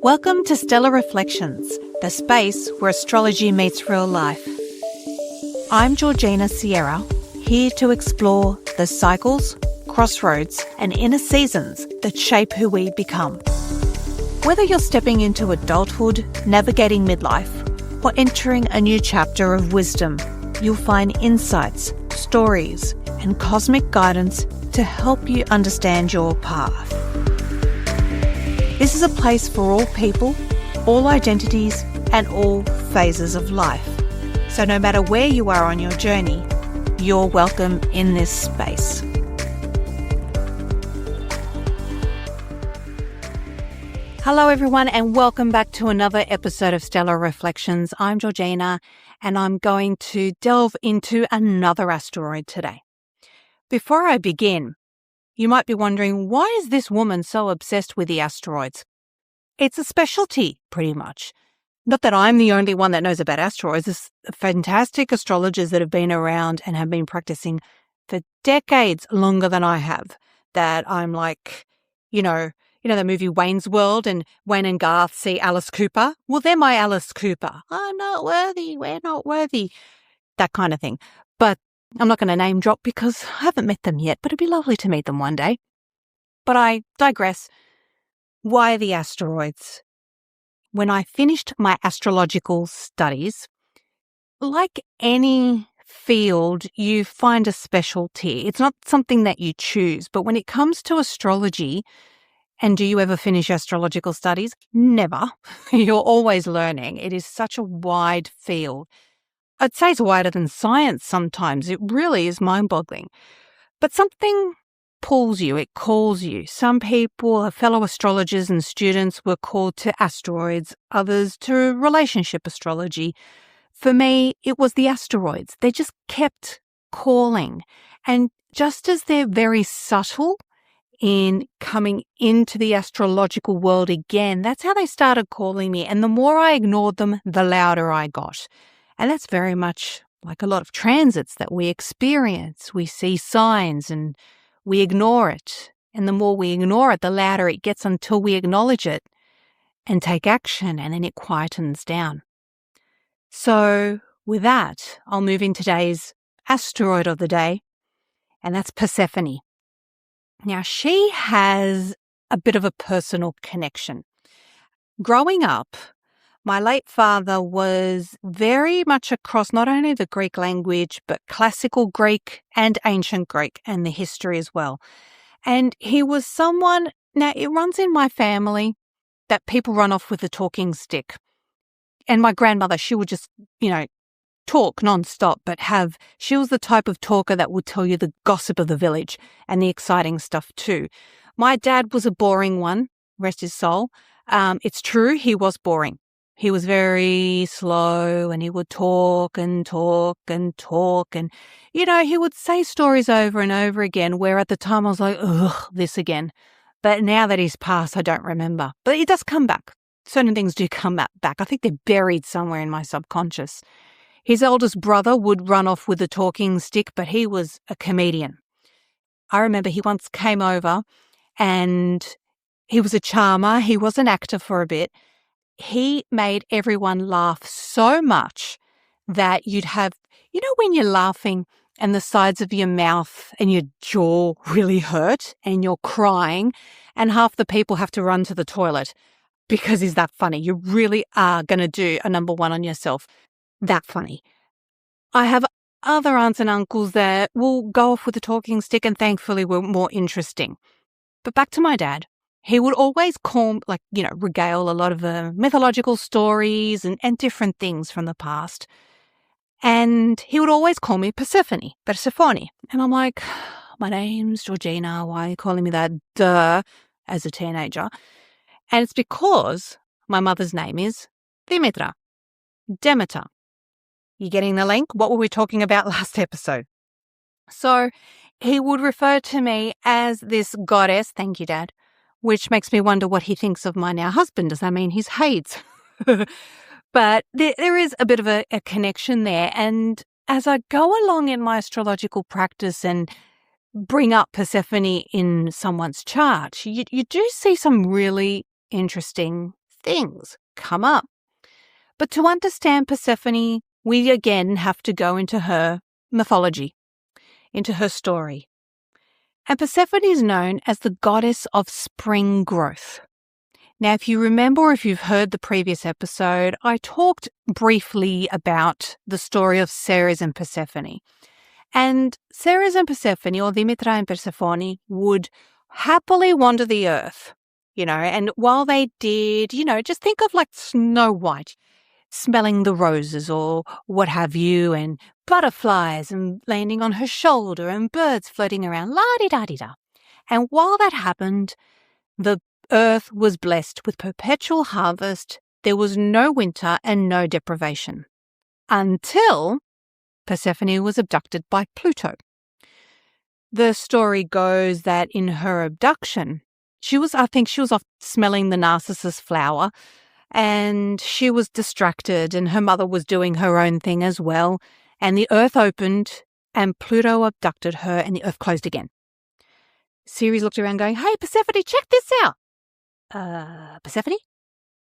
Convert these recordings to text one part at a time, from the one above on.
Welcome to Stellar Reflections, the space where astrology meets real life. I'm Georgina Sierra, here to explore the cycles, crossroads, and inner seasons that shape who we become. Whether you're stepping into adulthood, navigating midlife, or entering a new chapter of wisdom, you'll find insights, stories, and cosmic guidance to help you understand your path. This is a place for all people, all identities, and all phases of life. So no matter where you are on your journey, you're welcome in this space. Hello everyone, and welcome back to another episode of Stellar Reflections. I'm Georgina, and I'm going to delve into another asteroid today. Before I begin, you might be wondering, why is this woman so obsessed with the asteroids? It's a specialty, pretty much. Not that I'm the only one that knows about asteroids. There's fantastic astrologers that have been around and have been practicing for decades longer than I have. That I'm like, you know the movie Wayne's World, and Wayne and Garth see Alice Cooper? Well, they're my Alice Cooper. I'm not worthy. We're not worthy. That kind of thing. But I'm not going to name drop because I haven't met them yet, but it'd be lovely to meet them one day. But I digress. Why the asteroids? When I finished my astrological studies, like any field, you find a specialty. It's not something that you choose. But when it comes to astrology, and do you ever finish astrological studies? Never. You're always learning. It is such a wide field. I'd say it's wider than science sometimes. It really is mind-boggling. But something pulls you, it calls you. Some people, fellow astrologers and students, were called to asteroids, others to relationship astrology. For me, it was the asteroids. They just kept calling. And just as they're very subtle in coming into the astrological world again, that's how they started calling me. And the more I ignored them, the louder I got. And that's very much like a lot of transits that we experience. We see signs and we ignore it. And the more we ignore it, the louder it gets until we acknowledge it and take action, and then it quietens down. So with that, I'll move in today's asteroid of the day, and that's Persephone. Now, she has a bit of a personal connection. Growing up, my late father was very much across not only the Greek language, but classical Greek and ancient Greek, and the history as well. And he was someone, now it runs in my family that people run off with a talking stick. And my grandmother, she would just, talk nonstop, but she was the type of talker that would tell you the gossip of the village and the exciting stuff too. My dad was a boring one, rest his soul. It's true, he was boring. He was very slow, and he would talk and talk and talk. And, he would say stories over and over again, where at the time I was like, ugh, this again. But now that he's passed, I don't remember. But it does come back. Certain things do come back. I think they're buried somewhere in my subconscious. His eldest brother would run off with a talking stick, but he was a comedian. I remember he once came over, and he was a charmer. He was an actor for a bit. He made everyone laugh so much that you'd have, when you're laughing and the sides of your mouth and your jaw really hurt and you're crying and half the people have to run to the toilet because he's that funny. You really are going to do a number one on yourself. That funny. I have other aunts and uncles that will go off with a talking stick, and thankfully were more interesting. But back to my dad. He would always regale a lot of mythological stories and different things from the past. And he would always call me Persephone. And I'm like, my name's Georgina. Why are you calling me that? Duh, as a teenager. And it's because my mother's name is Demeter. You getting the link? What were we talking about last episode? So he would refer to me as this goddess. Thank you, Dad. Which makes me wonder what he thinks of my now husband. Does that mean he's hates? But there is a bit of a connection there. And as I go along in my astrological practice and bring up Persephone in someone's chart, you do see some really interesting things come up. But to understand Persephone, we again have to go into her mythology, into her story. And Persephone is known as the goddess of spring growth. Now, if you remember, or if you've heard the previous episode, I talked briefly about the story of Ceres and Persephone. And Ceres and Persephone, or Dimitra and Persephone, would happily wander the earth, and while they did, just think of like Snow White, smelling the roses or what have you, and butterflies and landing on her shoulder and birds floating around, la-di-da-di-da. And while that happened, the earth was blessed with perpetual harvest. There was no winter and no deprivation. Until Persephone was abducted by Pluto. The story goes that in her abduction, she was off smelling the narcissus flower, and she was distracted, and her mother was doing her own thing as well, and the earth opened, and Pluto abducted her, and the earth closed again. Ceres looked around going, "Hey, Persephone, check this out." Persephone?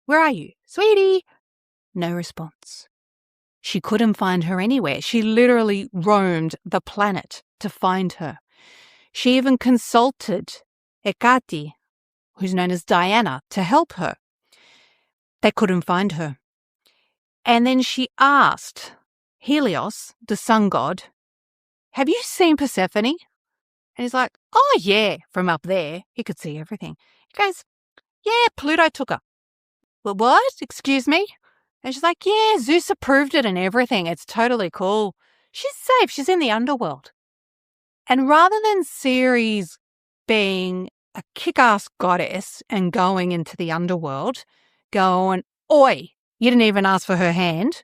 Where are you? Sweetie? No response. She couldn't find her anywhere. She literally roamed the planet to find her. She even consulted Hecate, who's known as Diana, to help her. They couldn't find her. And then she asked Helios, the sun god, "Have you seen Persephone?" And he's like, "Oh, yeah," from up there. He could see everything. He goes, "Yeah, Pluto took her." "Well, what? Excuse me?" And she's like, "Yeah, Zeus approved it and everything. It's totally cool. She's safe. She's in the underworld." And rather than Ceres being a kick-ass goddess and going into the underworld, going, "Oi, you didn't even ask for her hand,"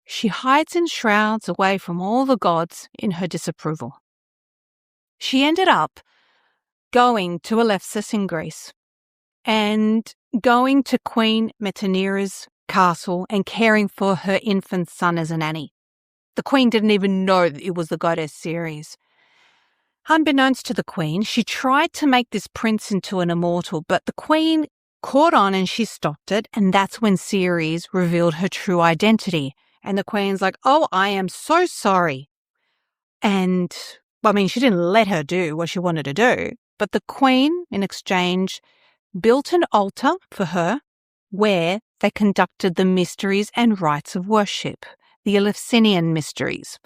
she hides in shrouds away from all the gods in her disapproval. She ended up going to Eleusis in Greece and going to Queen Metanira's castle and caring for her infant son as a nanny. The queen didn't even know that it was the goddess Ceres. Unbeknownst to the queen, she tried to make this prince into an immortal, but the queen caught on and she stopped it, and that's when Ceres revealed her true identity. And the queen's like, "Oh, I am so sorry." And, she didn't let her do what she wanted to do, but the queen, in exchange, built an altar for her where they conducted the mysteries and rites of worship, the Eleusinian mysteries.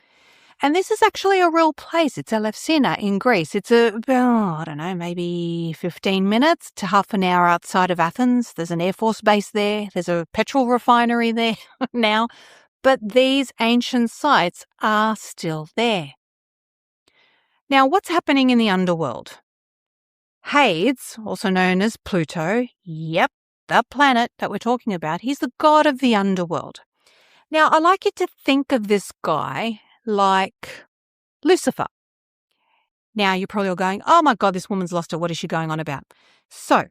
And this is actually a real place. It's Elefsina in Greece. It's maybe 15 minutes to half an hour outside of Athens. There's an Air Force base there. There's a petrol refinery there now. But these ancient sites are still there. Now, what's happening in the underworld? Hades, also known as Pluto, yep, the planet that we're talking about, he's the god of the underworld. Now, I like you to think of this guy like Lucifer. Now, you're probably all going, "Oh my God, this woman's lost it. What is she going on about?" So,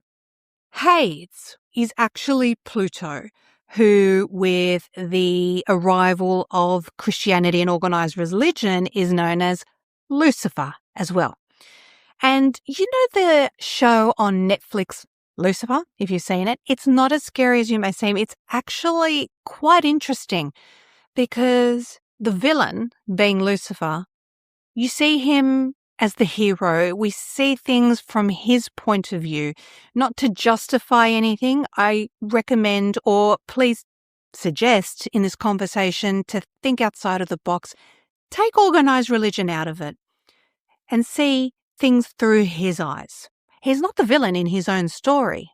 Hades is actually Pluto, who, with the arrival of Christianity and organized religion, is known as Lucifer as well. And you know the show on Netflix, Lucifer, if you've seen it? It's not as scary as you may seem. It's actually quite interesting because the villain, being Lucifer, you see him as the hero. We see things from his point of view. Not to justify anything, I recommend or please suggest in this conversation to think outside of the box. Take organized religion out of it and see things through his eyes. He's not the villain in his own story.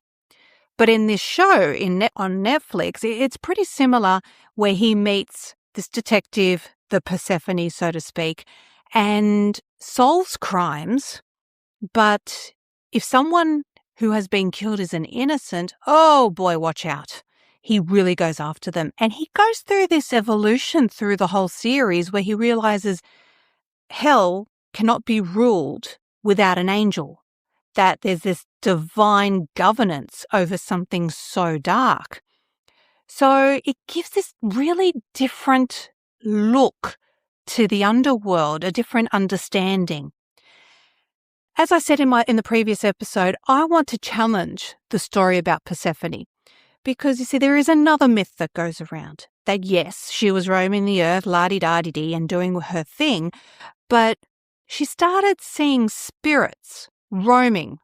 But in this show on Netflix, it's pretty similar, where he meets this detective, the Persephone, so to speak, and solves crimes. But if someone who has been killed is an innocent, oh boy, watch out. He really goes after them. And he goes through this evolution through the whole series where he realizes hell cannot be ruled without an angel, that there's this divine governance over something so dark. So it gives this really different look to the underworld, a different understanding. as I said in the previous episode, I want to challenge the story about Persephone because, you see, there is another myth that goes around that, yes, she was roaming the earth, la-di-da-di-dee, and doing her thing, but she started seeing spirits roaming,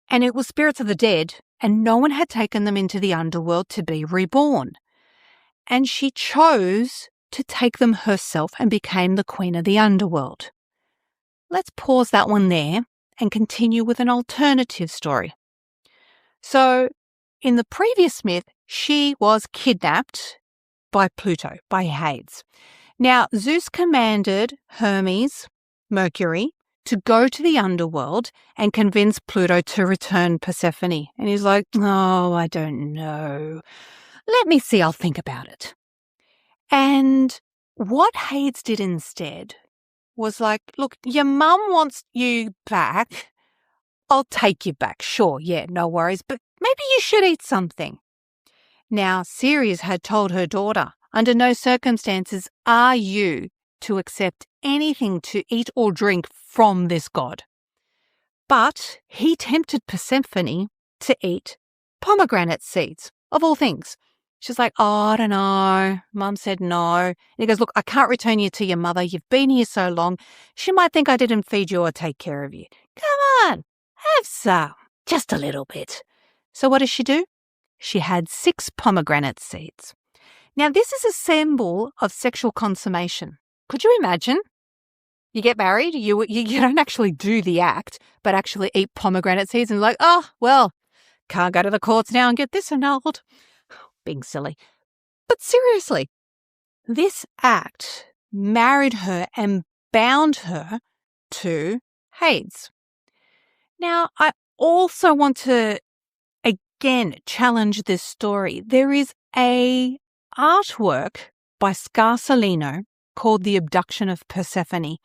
and it was spirits of the dead, and no one had taken them into the underworld to be reborn. And she chose to take them herself and became the queen of the underworld. Let's pause that one there and continue with an alternative story. So, in the previous myth, she was kidnapped by Pluto, by Hades. Now, Zeus commanded Hermes, Mercury, to go to the underworld and convince Pluto to return Persephone. And he's like, oh, I don't know. Let me see, I'll think about it. And what Hades did instead was like, look, your mum wants you back. I'll take you back. Sure, yeah, no worries. But maybe you should eat something. Now, Ceres had told her daughter, under no circumstances are you to accept anything to eat or drink from this god. But he tempted Persephone to eat pomegranate seeds, of all things. She's like, oh, I don't know. Mum said no. And he goes, look, I can't return you to your mother. You've been here so long. She might think I didn't feed you or take care of you. Come on, have some. Just a little bit. So what does she do? She had 6 pomegranate seeds. Now, this is a symbol of sexual consummation. Could you imagine? You get married, you don't actually do the act, but actually eat pomegranate seeds and like, oh, well, can't go to the courts now and get this annulled. Being silly. But seriously, this act married her and bound her to Hades. Now, I also want to, again, challenge this story. There is a artwork by Scarsellino called The Abduction of Persephone.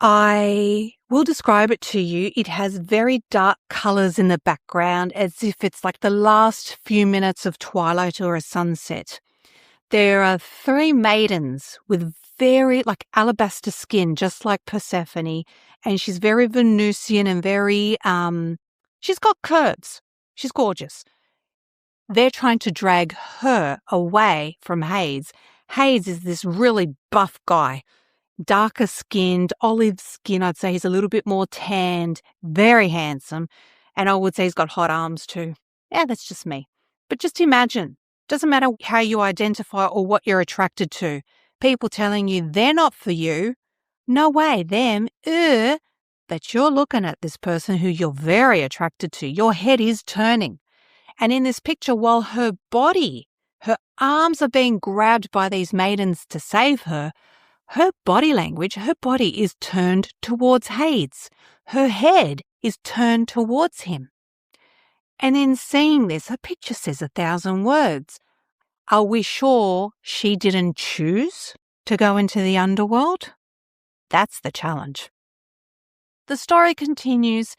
I will describe it to you. It has very dark colours in the background, as if it's like the last few minutes of twilight or a sunset. There are 3 maidens with very like alabaster skin, just like Persephone, and she's very Venusian and very, she's got curves. She's gorgeous. They're trying to drag her away from Hades. Hades is this really buff guy. Darker skinned, olive skin, I'd say he's a little bit more tanned, very handsome, and I would say he's got hot arms too. Yeah, that's just me. But just imagine, doesn't matter how you identify or what you're attracted to, people telling you they're not for you, no way, them, but you're looking at this person who you're very attracted to. Your head is turning. And in this picture, while her body, her arms are being grabbed by these maidens to save her, her body language, her body is turned towards Hades. Her head is turned towards him. And in seeing this, a picture says 1,000 words. Are we sure she didn't choose to go into the underworld? That's the challenge. The story continues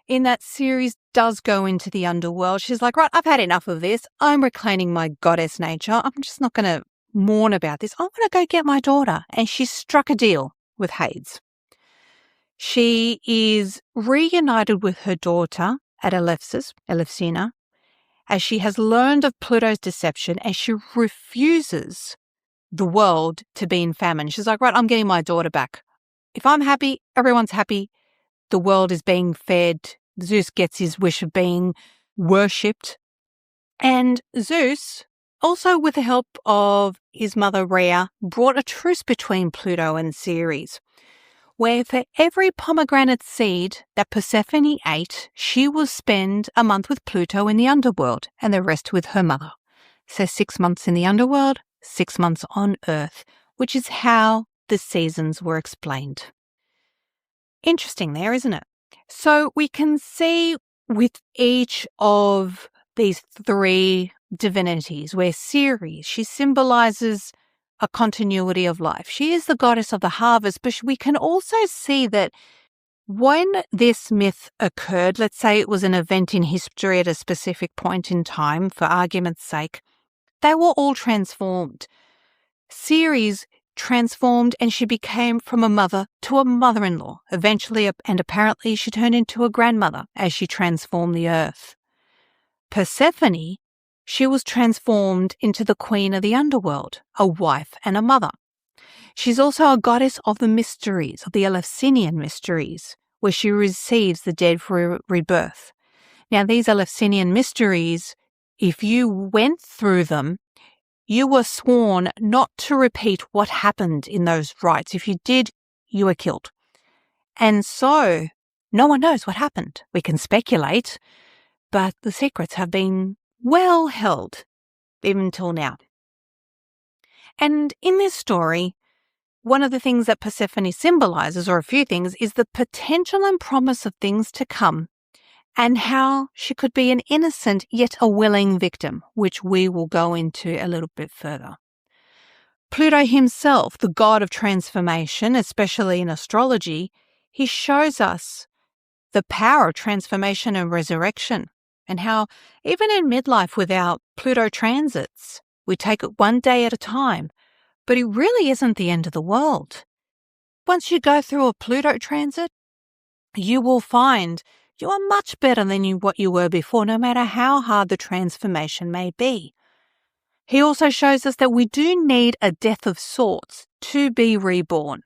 in that Ceres does go into the underworld. She's like, right, I've had enough of this. I'm reclaiming my goddess nature. I'm just not going to mourn about this. I want to go get my daughter. And she struck a deal with Hades. She is reunited with her daughter at Elefsina, as she has learned of Pluto's deception and she refuses the world to be in famine. She's like, right, I'm getting my daughter back. If I'm happy, everyone's happy. The world is being fed. Zeus gets his wish of being worshipped. And Zeus, also with the help of his mother Rhea, brought a truce between Pluto and Ceres, where for every pomegranate seed that Persephone ate, she will spend a month with Pluto in the underworld and the rest with her mother. So 6 months in the underworld, 6 months on Earth, which is how the seasons were explained. Interesting there, isn't it? So we can see with each of these 3 divinities, where Ceres, she symbolizes a continuity of life. She is the goddess of the harvest, but we can also see that when this myth occurred, let's say it was an event in history at a specific point in time, for argument's sake, they were all transformed. Ceres transformed, and she became from a mother to a mother-in-law. Eventually, and apparently, she turned into a grandmother as she transformed the earth. Persephone, she was transformed into the queen of the underworld, a wife and a mother. She's also a goddess of the mysteries, of the Eleusinian mysteries, where she receives the dead for rebirth. Now, these Eleusinian mysteries, if you went through them, you were sworn not to repeat what happened in those rites. If you did, you were killed. And so, no one knows what happened. We can speculate, but the secrets have been well held, even till now. And in this story, one of the things that Persephone symbolizes, or a few things, is the potential and promise of things to come, and how she could be an innocent yet a willing victim, which we will go into a little bit further. Pluto himself, the god of transformation, especially in astrology, he shows us the power of transformation and resurrection, and how even in midlife with our Pluto transits, we take it one day at a time, but it really isn't the end of the world. Once you go through a Pluto transit, you will find you are much better than what you were before, no matter how hard the transformation may be. He also shows us that we do need a death of sorts to be reborn.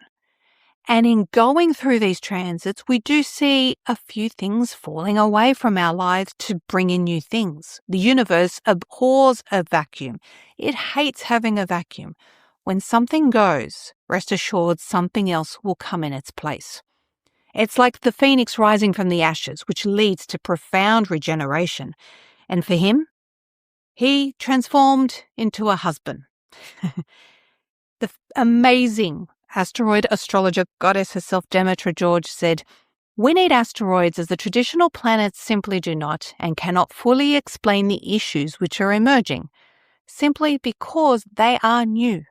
And in going through these transits, we do see a few things falling away from our lives to bring in new things. The universe abhors a vacuum. It hates having a vacuum. When something goes, rest assured something else will come in its place. It's like the phoenix rising from the ashes, which leads to profound regeneration. And for him, he transformed into a husband. The amazing asteroid astrologer goddess herself, Demetra George, said, "We need asteroids as the traditional planets simply do not and cannot fully explain the issues which are emerging, simply because they are new."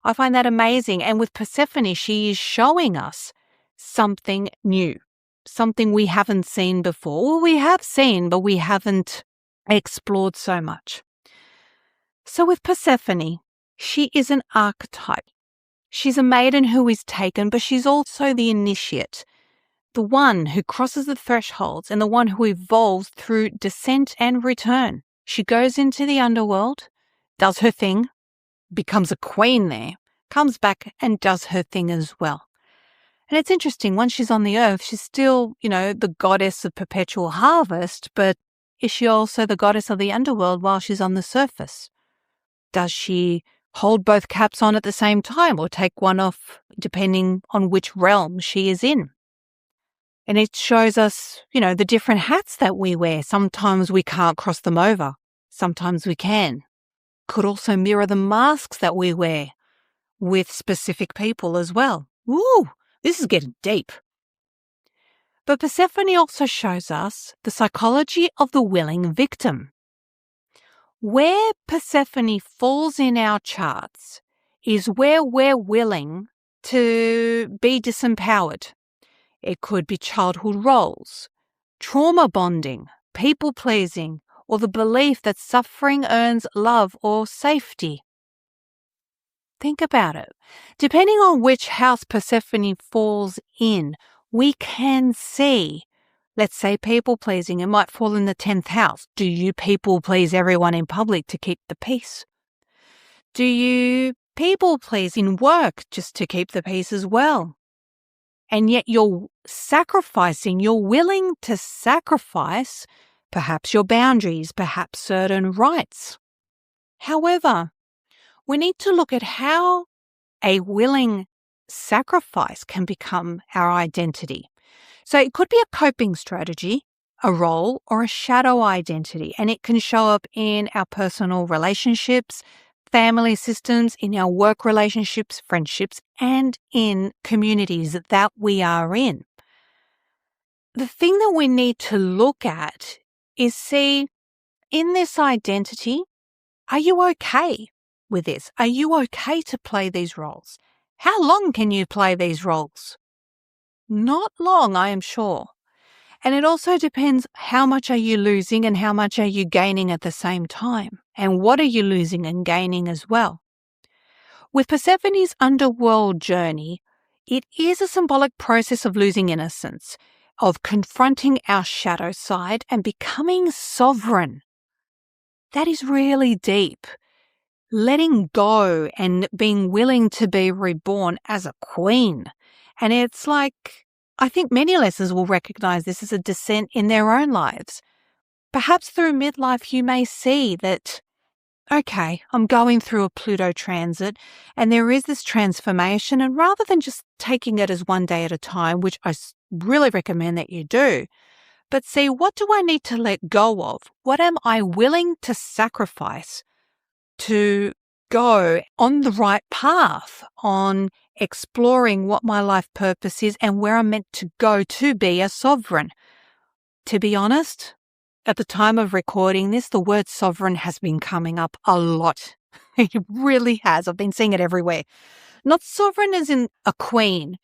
I find that amazing. And with Persephone, she is showing us something new, something we haven't seen before. Well, we have seen, but we haven't explored so much. So with Persephone, she is an archetype. She's a maiden who is taken, but she's also the initiate, the one who crosses the thresholds and the one who evolves through descent and return. She goes into the underworld, does her thing, becomes a queen there, comes back and does her thing as well. And it's interesting, once she's on the earth, she's still, the goddess of perpetual harvest, but is she also the goddess of the underworld while she's on the surface? Does she hold both caps on at the same time or take one off depending on which realm she is in? And it shows us, the different hats that we wear. Sometimes we can't cross them over. Sometimes we can. Could also mirror the masks that we wear with specific people as well. Woo! This is getting deep. But Persephone also shows us the psychology of the willing victim. Where Persephone falls in our charts is where we're willing to be disempowered. It could be childhood roles, trauma bonding, people-pleasing, or the belief that suffering earns love or safety. Think about it. Depending on which house Persephone falls in, we can see, let's say people-pleasing, it might fall in the 10th house. Do you people-please everyone in public to keep the peace? Do you people-please in work just to keep the peace as well? And yet you're willing to sacrifice perhaps your boundaries, perhaps certain rights. However, we need to look at how a willing sacrifice can become our identity. So it could be a coping strategy, a role, or a shadow identity, and it can show up in our personal relationships, family systems, in our work relationships, friendships, and in communities that we are in. The thing that we need to look at is see, in this identity, are you okay with this? Are you okay to play these roles? How long can you play these roles? Not long, I am sure. And it also depends, how much are you losing and how much are you gaining at the same time? And what are you losing and gaining as well? With Persephone's underworld journey, it is a symbolic process of losing innocence, of confronting our shadow side and becoming sovereign. That is really deep. Letting go and being willing to be reborn as a queen. And it's like, I think many listeners will recognize this as a descent in their own lives. Perhaps through midlife, you may see that, okay, I'm going through a Pluto transit and there is this transformation. And rather than just taking it as one day at a time, which I really recommend that you do, but see, what do I need to let go of? What am I willing to sacrifice to go on the right path, on exploring what my life purpose is and where I'm meant to go to be a sovereign? To be honest, at the time of recording this, the word sovereign has been coming up a lot. It really has. I've been seeing it everywhere. Not sovereign as in a queen,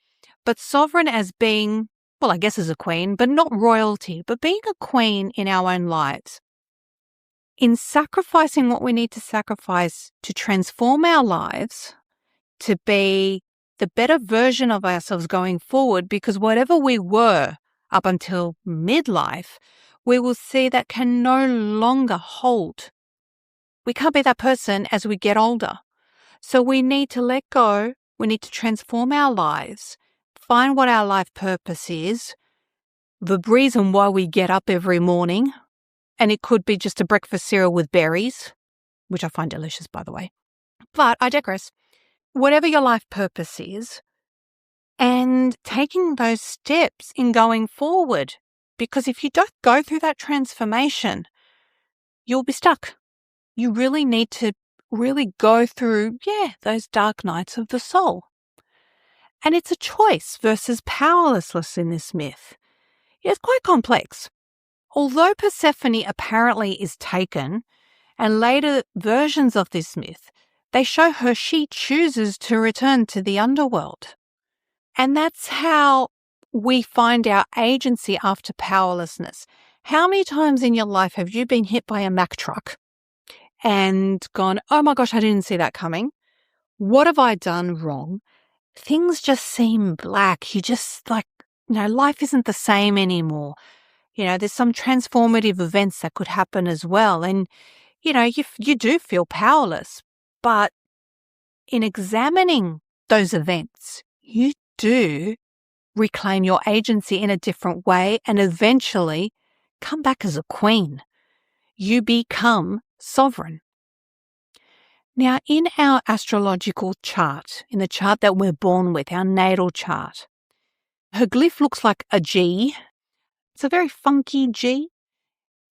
but sovereign as being, well, I guess as a queen, but not royalty, but being a queen in our own lives. In sacrificing what we need to sacrifice to transform our lives, to be the better version of ourselves going forward, because whatever we were up until midlife, we will see that can no longer hold. We can't be that person as we get older. So we need to let go. We need to transform our lives, find what our life purpose is, the reason why we get up every morning. And it could be just a breakfast cereal with berries, which I find delicious, by the way. But I digress. Whatever your life purpose is, and taking those steps in going forward. Because if you don't go through that transformation, you'll be stuck. You really need to really go through, those dark nights of the soul. And it's a choice versus powerlessness in this myth. It's quite complex. Although Persephone apparently is taken, and later versions of this myth, they show her she chooses to return to the underworld. And that's how we find our agency after powerlessness. How many times in your life have you been hit by a Mack truck and gone, oh my gosh, I didn't see that coming. What have I done wrong? Things just seem black. You just life isn't the same anymore. There's some transformative events that could happen as well. And, you do feel powerless. But in examining those events, you do reclaim your agency in a different way and eventually come back as a queen. You become sovereign. Now, in our astrological chart, in the chart that we're born with, our natal chart, her glyph looks like a G. It's a very funky G.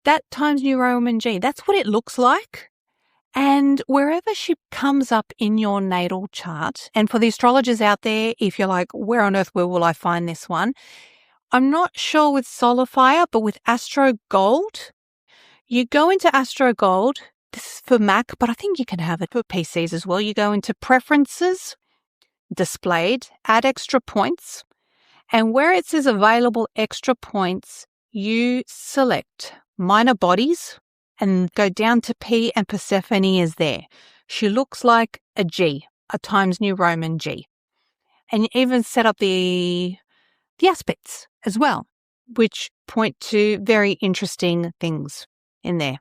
That times New Roman G, that's what it looks like. And wherever she comes up in your natal chart, and for the astrologers out there, if you're like, where on earth will I find this one? I'm not sure with Solar Fire, but with Astro Gold, you go into Astro Gold. This is for Mac, but I think you can have it for PCs as well. You go into Preferences, Displayed, Add Extra Points, and where it says Available Extra Points, you select Minor Bodies and go down to P, and Persephone is there. She looks like a G, a Times New Roman G. And you even set up the aspects as well, which point to very interesting things in there.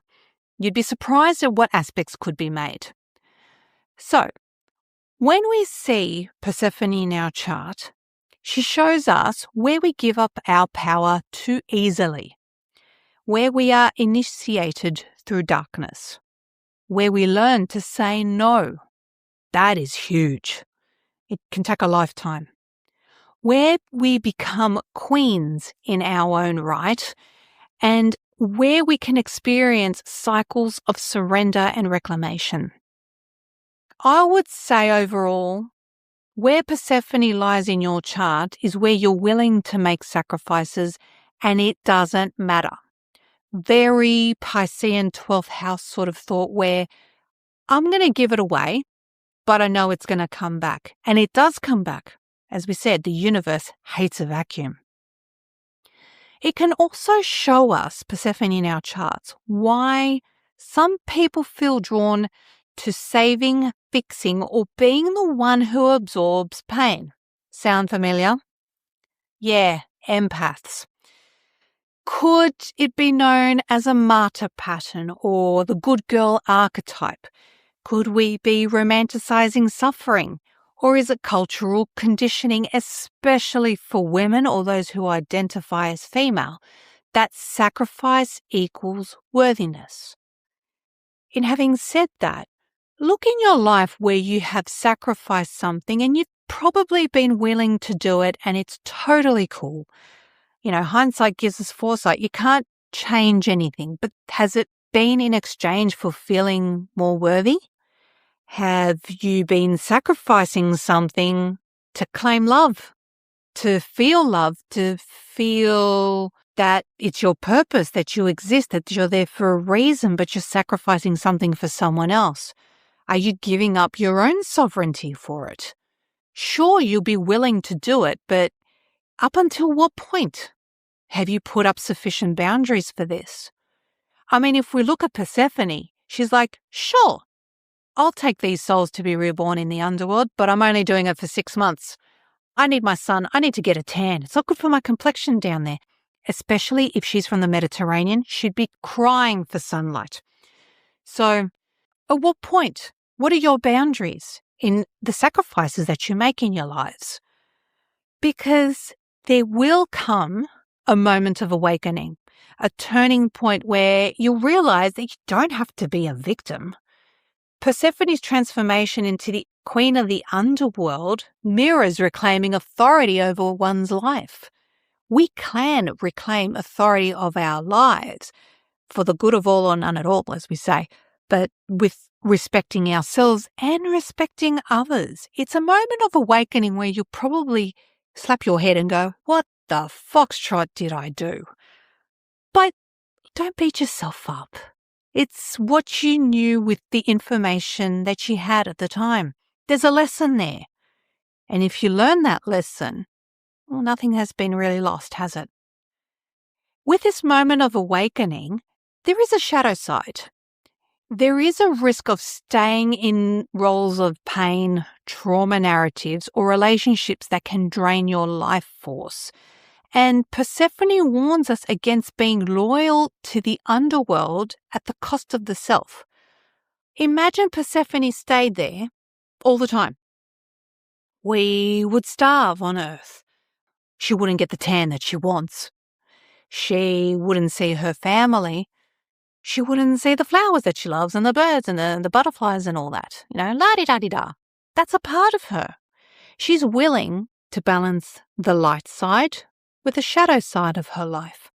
You'd be surprised at what aspects could be made. So, when we see Persephone in our chart, she shows us where we give up our power too easily, where we are initiated through darkness, where we learn to say no. That is huge. It can take a lifetime. Where we become queens in our own right, and where we can experience cycles of surrender and reclamation. I would say overall, where Persephone lies in your chart is where you're willing to make sacrifices, and it doesn't matter. Very Piscean 12th house sort of thought, where I'm going to give it away, but I know it's going to come back. And it does come back. As we said, the universe hates a vacuum. It can also show us, Persephone in our charts, why some people feel drawn to saving fixing or being the one who absorbs pain. Sound familiar? Yeah, empaths. Could it be known as a martyr pattern or the good girl archetype? Could we be romanticizing suffering? Or is it cultural conditioning, especially for women or those who identify as female, that sacrifice equals worthiness? In having said that, look in your life where you have sacrificed something and you've probably been willing to do it and it's totally cool. Hindsight gives us foresight. You can't change anything, but has it been in exchange for feeling more worthy? Have you been sacrificing something to claim love, to feel that it's your purpose, that you exist, that you're there for a reason, but you're sacrificing something for someone else? Are you giving up your own sovereignty for it? Sure, you'll be willing to do it, but up until what point? Have you put up sufficient boundaries for this? I mean, if we look at Persephone, she's like, sure, I'll take these souls to be reborn in the underworld, but I'm only doing it for 6 months. I need my sun. I need to get a tan. It's not good for my complexion down there. Especially if she's from the Mediterranean, she'd be crying for sunlight. So, at what point? What are your boundaries in the sacrifices that you make in your lives? Because there will come a moment of awakening, a turning point where you'll realize that you don't have to be a victim. Persephone's transformation into the queen of the underworld mirrors reclaiming authority over one's life. We can reclaim authority of our lives for the good of all or none at all, as we say, but with respecting ourselves and respecting others. It's a moment of awakening where you'll probably slap your head and go, what the foxtrot did I do? But don't beat yourself up. It's what you knew with the information that you had at the time. There's a lesson there. And if you learn that lesson, well, nothing has been really lost, has it? With this moment of awakening, there is a shadow side. There is a risk of staying in roles of pain, trauma narratives, or relationships that can drain your life force. And Persephone warns us against being loyal to the underworld at the cost of the self. Imagine Persephone stayed there all the time. We would starve on Earth. She wouldn't get the tan that she wants. She wouldn't see her family. She wouldn't see the flowers that she loves and the birds and the butterflies and all that. La-di-da-di-da. That's a part of her. She's willing to balance the light side with the shadow side of her life.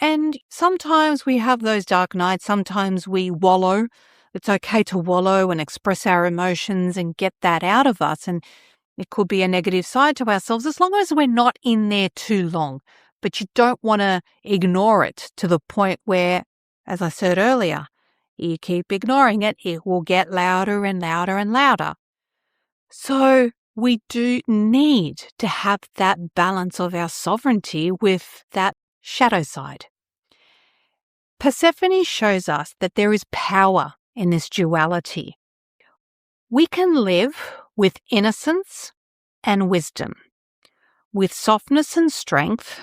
And sometimes we have those dark nights. Sometimes we wallow. It's okay to wallow and express our emotions and get that out of us. And it could be a negative side to ourselves as long as we're not in there too long. But you don't want to ignore it to the point where, as I said earlier, you keep ignoring it, it will get louder and louder and louder. So we do need to have that balance of our sovereignty with that shadow side. Persephone shows us that there is power in this duality. We can live with innocence and wisdom. With softness and strength,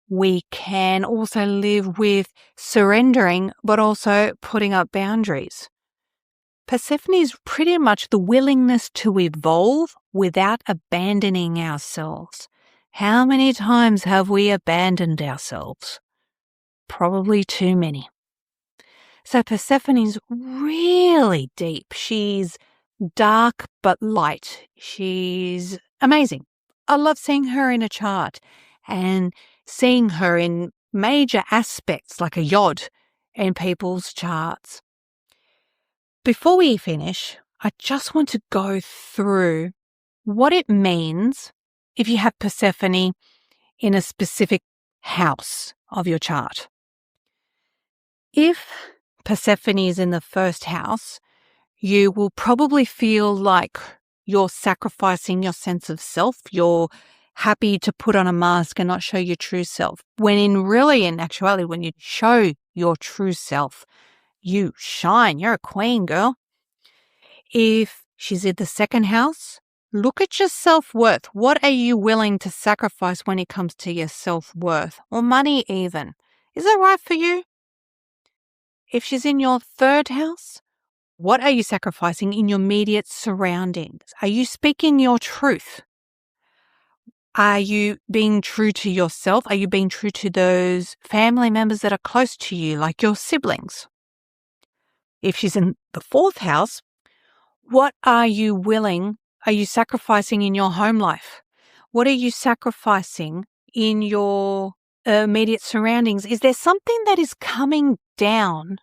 we can also live with surrendering, but also putting up boundaries. Persephone is pretty much the willingness to evolve without abandoning ourselves. How many times have we abandoned ourselves? Probably too many. So Persephone's really deep. She's dark but light. She's amazing. I love seeing her in a chart and seeing her in major aspects like a yod in people's charts. Before we finish, I just want to go through what it means if you have Persephone in a specific house of your chart. If Persephone is in the first house, you will probably feel like you're sacrificing your sense of self. You're happy to put on a mask and not show your true self. When in actuality, when you show your true self, you shine. You're a queen, girl. If she's in the second house. Look at your self-worth. What are you willing to sacrifice when it comes to your self-worth or money even? Is that right for you? If she's in your third house, what are you sacrificing in your immediate surroundings? Are you speaking your truth? Are you being true to yourself? Are you being true to those family members that are close to you, like your siblings? If she's in the fourth house, what are you sacrificing in your home life? What are you sacrificing in your immediate surroundings? Is there something that is coming down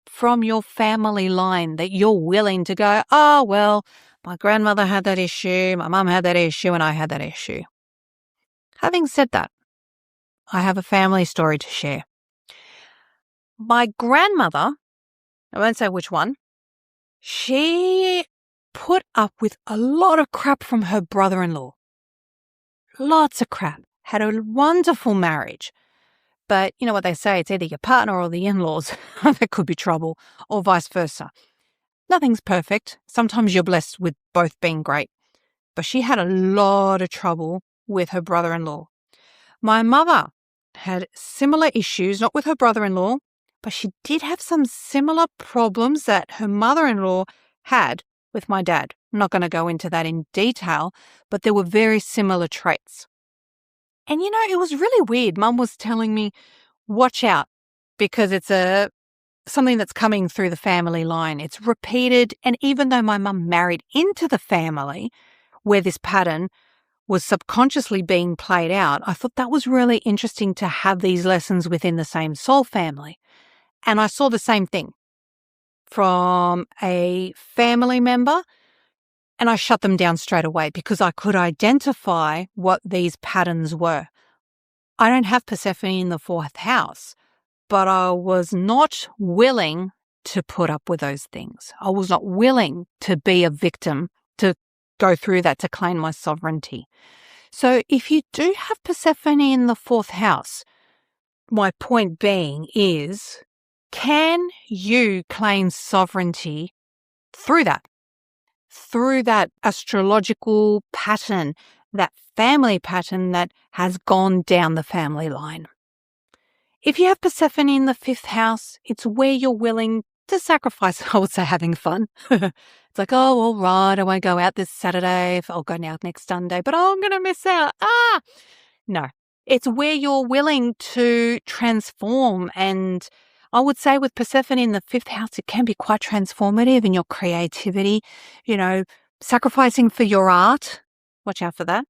from your family line that you're willing to go, oh, well, my grandmother had that issue, my mum had that issue, and I had that issue? Having said that, I have a family story to share. My grandmother, I won't say which one, she put up with a lot of crap from her brother-in-law. Lots of crap. Had a wonderful marriage. But you know what they say, it's either your partner or the in-laws that could be trouble, or vice versa. Nothing's perfect. Sometimes you're blessed with both being great. But she had a lot of trouble with her brother-in-law. My mother had similar issues, not with her brother-in-law, but she did have some similar problems that her mother-in-law had with my dad. I'm not going to go into that in detail, but there were very similar traits. And you know, it was really weird. Mum was telling me, watch out, because it's something that's coming through the family line. It's repeated. And even though my mum married into the family where this pattern was subconsciously being played out, I thought that was really interesting to have these lessons within the same soul family. And I saw the same thing from a family member, and I shut them down straight away because I could identify what these patterns were. I don't have Persephone in the fourth house, but I was not willing to put up with those things. I was not willing to be a victim, to go through that, to claim my sovereignty. So if you do have Persephone in the fourth house, my point being is, can you claim sovereignty through that astrological pattern, that family pattern that has gone down the family line? If you have Persephone in the fifth house, it's where you're willing to sacrifice, I would say, having fun. It's like, oh, all right, I won't go out this Saturday. I'll go out next Sunday, but I'm going to miss out. No, it's where you're willing to transform. And I would say with Persephone in the fifth house, it can be quite transformative in your creativity, sacrificing for your art. Watch out for that.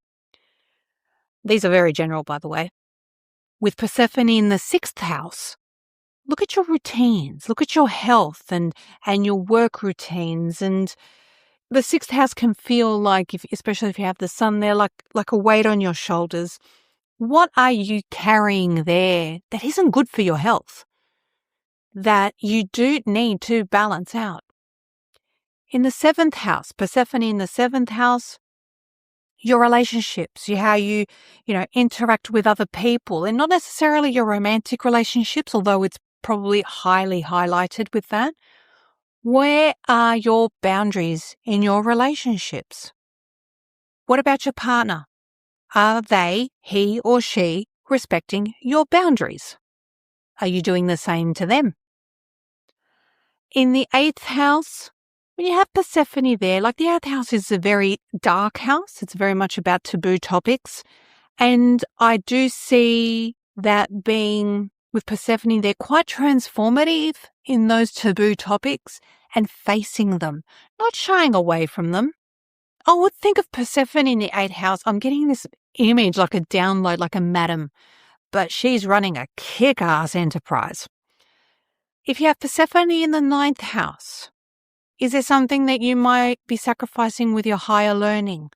These are very general, by the way. With Persephone in the sixth house, look at your routines, look at your health and your work routines. And the sixth house can feel like, especially if you have the sun there, like a weight on your shoulders. What are you carrying there that isn't good for your health, that you do need to balance out? In the seventh house, Persephone in the seventh house, your relationships, how you interact with other people, and not necessarily your romantic relationships, although it's probably highly highlighted with that. Where are your boundaries in your relationships? What about your partner? Are they, he or she, respecting your boundaries? Are you doing the same to them? In the eighth house, when you have Persephone there, like the eighth house is a very dark house. It's very much about taboo topics. And I do see that being, with Persephone there, quite transformative in those taboo topics and facing them, not shying away from them. I would think of Persephone in the eighth house. I'm getting this image like a download, like a madam, but she's running a kick-ass enterprise. If you have Persephone in the ninth house, is there something that you might be sacrificing with your higher learning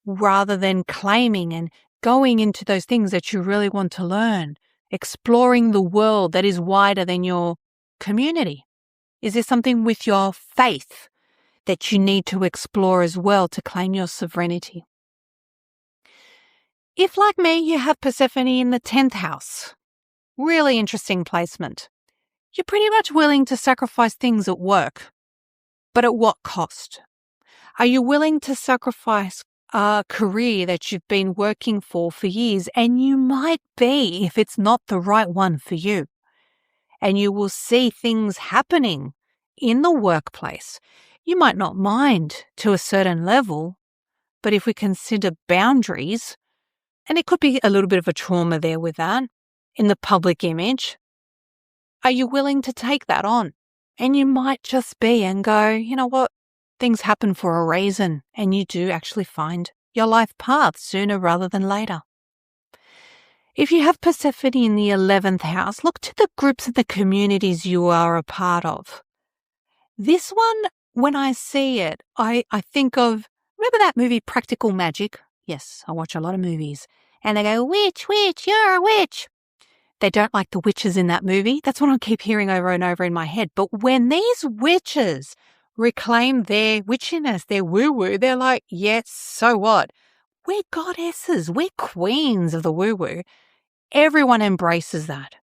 rather than claiming and going into those things that you really want to learn, exploring the world that is wider than your community? Is there something with your faith that you need to explore as well to claim your sovereignty? If, like me, you have Persephone in the 10th house, really interesting placement. You're pretty much willing to sacrifice things at work, but at what cost? Are you willing to sacrifice a career that you've been working for years, and you might be if it's not the right one for you? And you will see things happening in the workplace. You might not mind to a certain level, but if we consider boundaries, and it could be a little bit of a trauma there with that, in the public image, are you willing to take that on? And you might just be and go, you know what, things happen for a reason, and you do actually find your life path sooner rather than later. If you have Persephone in the 11th house, look to the groups and the communities you are a part of. This one, when I see it, I think of, remember that movie Practical Magic? Yes, I watch a lot of movies. And they go, witch, you're a witch. They don't like the witches in that movie. That's what I keep hearing over and over in my head. But when these witches reclaim their witchiness, their woo-woo, they're like, yes, so what? We're goddesses. We're queens of the woo-woo. Everyone embraces that.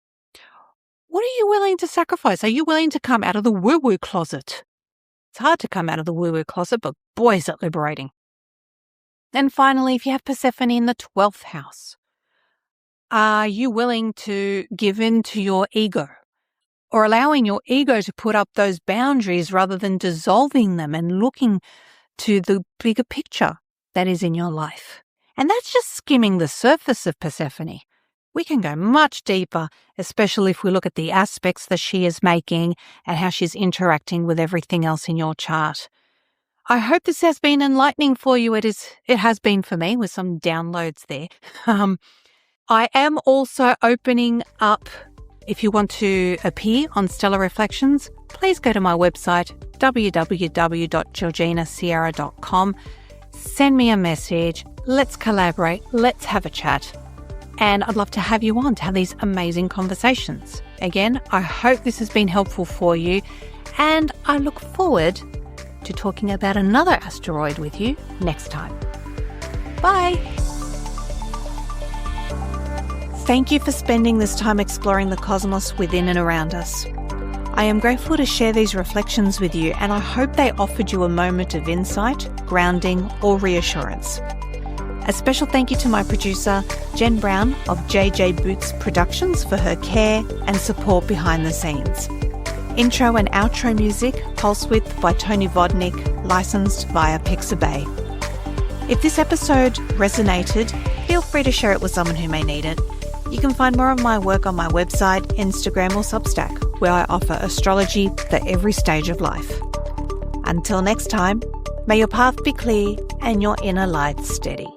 What are you willing to sacrifice? Are you willing to come out of the woo-woo closet? It's hard to come out of the woo-woo closet, but boy, is it liberating. And finally, if you have Persephone in the 12th house, are you willing to give in to your ego, or allowing your ego to put up those boundaries rather than dissolving them and looking to the bigger picture that is in your life? And that's just skimming the surface of Persephone. We can go much deeper, especially if we look at the aspects that she is making and how she's interacting with everything else in your chart. I hope this has been enlightening for you. It has been for me, with some downloads there. I am also opening up, if you want to appear on Stellar Reflections, please go to my website, www.georginasierra.com. Send me a message. Let's collaborate. Let's have a chat. And I'd love to have you on to have these amazing conversations. Again, I hope this has been helpful for you, and I look forward to talking about another asteroid with you next time. Bye. Thank you for spending this time exploring the cosmos within and around us. I am grateful to share these reflections with you, and I hope they offered you a moment of insight, grounding, or reassurance. A special thank you to my producer, Jen Brown of JJ Boots Productions, for her care and support behind the scenes. Intro and outro music, Pulse Width by Tony Vodnik, licensed via Pixabay. If this episode resonated, feel free to share it with someone who may need it. You can find more of my work on my website, Instagram, or Substack, where I offer astrology for every stage of life. Until next time, may your path be clear and your inner light steady.